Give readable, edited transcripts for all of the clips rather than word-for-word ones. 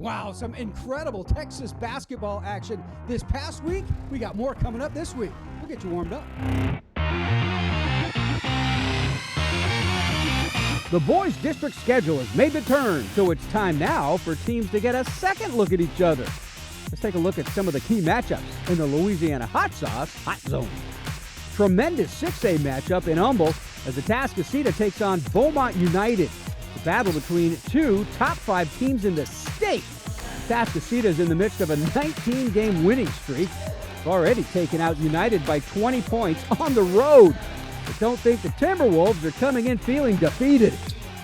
Wow, some incredible Texas basketball action this past week. We got more coming up this week. We'll get you warmed up. The boys' district schedule has made the turn, so it's time now for teams to get a second look at each other. Let's take a look at some of the key matchups in the Louisiana Hot Sauce Hot Zone. Tremendous 6A matchup in Humble as Atascocita takes on Beaumont United. The battle between two top 5 teams in the state. Atascocita is in the midst of a 19-game winning streak. They've already taken out United by 20 points on the road. But don't think the Timberwolves are coming in feeling defeated.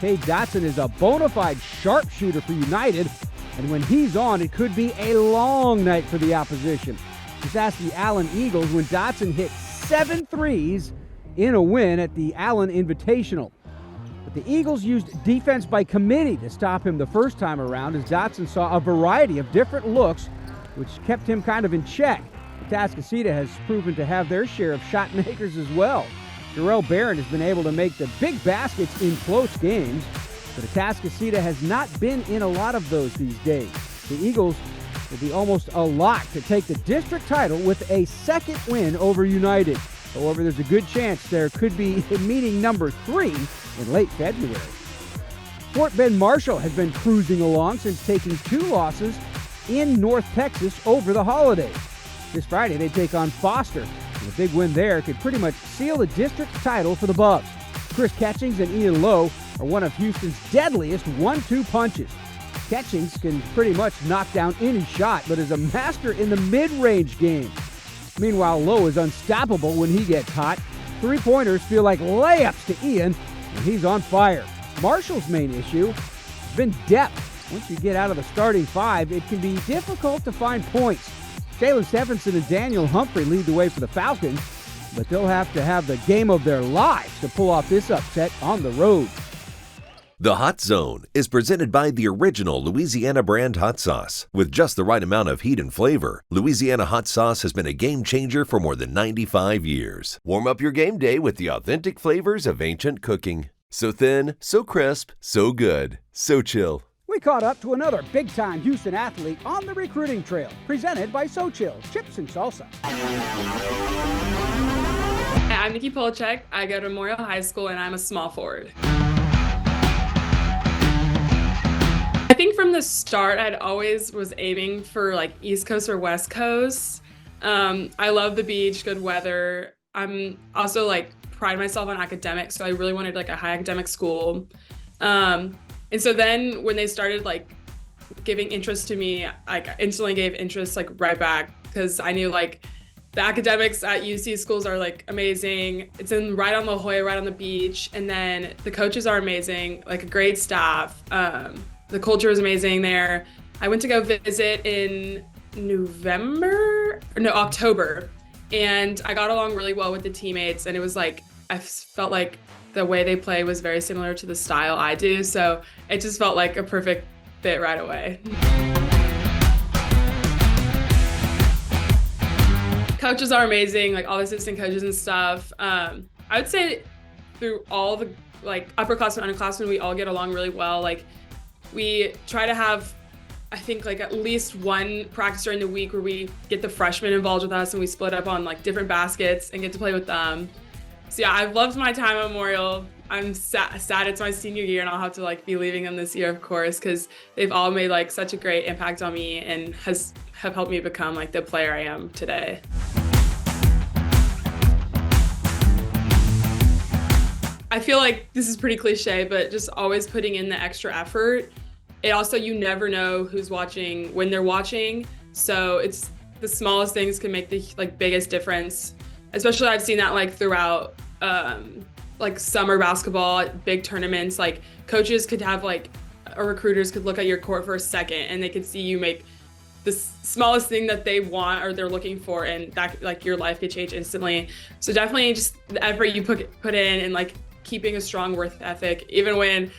Cade Dotson is a bona fide sharpshooter for United, and when he's on, it could be a long night for the opposition. Just ask the Allen Eagles when Dotson hit 7 threes in a win at the Allen Invitational. But the Eagles used defense by committee to stop him the first time around as Dotson saw a variety of different looks, which kept him kind of in check. Atascocita has proven to have their share of shot makers as well. Jarrell Barron has been able to make the big baskets in close games, but Atascocita has not been in a lot of those these days. The Eagles will be almost a lock to take the district title with a second win over United. However, there's a good chance there could be meeting number 3 in late February. Fort Bend Marshall has been cruising along since taking 2 losses in North Texas over the holidays. This Friday, they take on Foster. And a big win there could pretty much seal the district title for the Bucks. Chris Catchings and Ian Lowe are one of Houston's deadliest 1-2 punches. Catchings can pretty much knock down any shot, but is a master in the mid-range game. Meanwhile, Lowe is unstoppable when he gets hot. 3-pointers feel like layups to Ian, and he's on fire. Marshall's main issue has been depth. Once you get out of the starting 5, it can be difficult to find points. Jalen Stephenson and Daniel Humphrey lead the way for the Falcons, but they'll have to have the game of their lives to pull off this upset on the road. The Hot Zone is presented by the original Louisiana brand hot sauce. With just the right amount of heat and flavor, Louisiana hot sauce has been a game changer for more than 95 years. Warm up your game day with the authentic flavors of ancient cooking. So thin, so crisp, so good, so chill. We caught up to another big-time Houston athlete on the recruiting trail, presented by Xochitl, chips and salsa. I'm Niki Polocheck. I go to Memorial High School, and I'm a small forward. I think from the start, I'd always was aiming for like East Coast or West Coast. I love the beach, good weather. I'm also like pride myself on academics, so I really wanted like a high academic school. And so then when they started like giving interest to me, I instantly gave interest like right back because I knew like the academics at UC schools are like amazing. It's right on La Jolla, right on the beach. And then the coaches are amazing, like a great staff. The culture is amazing there. I went to go visit in October, and I got along really well with the teammates. And it was like, I felt like the way they play was very similar to the style I do. So it just felt like a perfect fit right away. Coaches are amazing, like all the assistant coaches and stuff. I would say through all the like upperclassmen, underclassmen, we all get along really well. Like we try to have, I think like at least one practice during the week where we get the freshmen involved with us and we split up on like different baskets and get to play with them. So yeah, I've loved my time at Memorial. I'm sad it's my senior year and I'll have to like be leaving them this year, of course, because they've all made like such a great impact on me and have helped me become like the player I am today. I feel like this is pretty cliche, but just always putting in the extra effort. It also, you never know who's watching when they're watching. So it's the smallest things can make the like biggest difference. Especially I've seen that like throughout like summer basketball, big tournaments, like coaches could have like, or recruiters could look at your court for a second and they could see you make the smallest thing that they want or they're looking for, and that like your life could change instantly. So definitely just the effort you put in and like keeping a strong work ethic, even when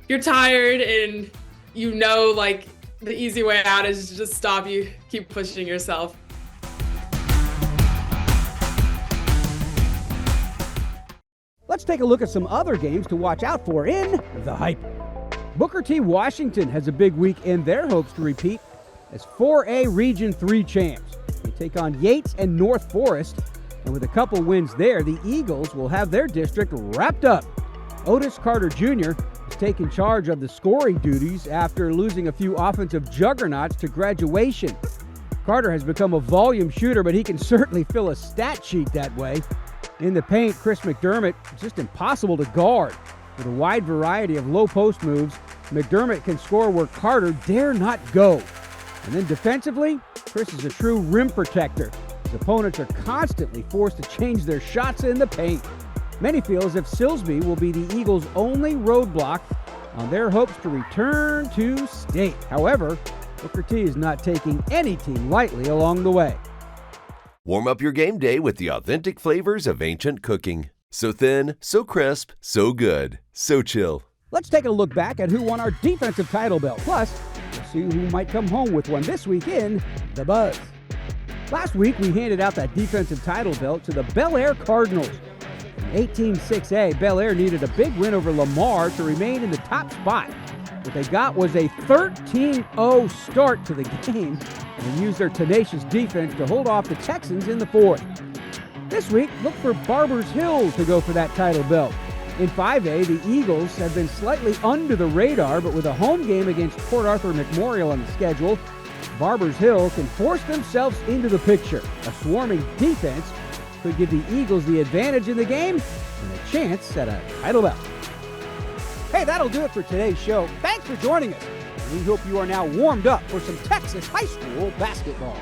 you're tired and you know like the easy way out is to just stop, you keep pushing yourself. Let's take a look at some other games to watch out for in the Hype. Booker T. Washington has a big week in their hopes to repeat as 4A Region 3 champs. They take on Yates and North Forest, and with a couple wins there, the Eagles will have their district wrapped up. Otis Carter Jr. has taken charge of the scoring duties after losing a few offensive juggernauts to graduation. Carter has become a volume shooter, but he can certainly fill a stat sheet that way. In the paint, Chris McDermott is just impossible to guard. With a wide variety of low post moves, McDermott can score where Carter dare not go. And then defensively, Chris is a true rim protector. His opponents are constantly forced to change their shots in the paint. Many feel as if Silsby will be the Eagles' only roadblock on their hopes to return to state. However, Booker T is not taking any team lightly along the way. Warm up your game day with the authentic flavors of ancient cooking. So thin, so crisp, so good, Xochitl. Let's take a look back at who won our defensive title belt. Plus, we'll see who might come home with one this week in The Buzz. Last week, we handed out that defensive title belt to the Bel Air Cardinals. In 18-6A, Bel Air needed a big win over Lamar to remain in the top spot. What they got was a 13-0 start to the game and used their tenacious defense to hold off the Texans in the fourth. This week, look for Barbers Hill to go for that title belt. In 5A, the Eagles have been slightly under the radar, but with a home game against Port Arthur Memorial on the schedule, Barbers Hill can force themselves into the picture. A swarming defense could give the Eagles the advantage in the game and a chance at a title belt. Hey, that'll do it for today's show. Thanks for joining us. We hope you are now warmed up for some Texas high school basketball.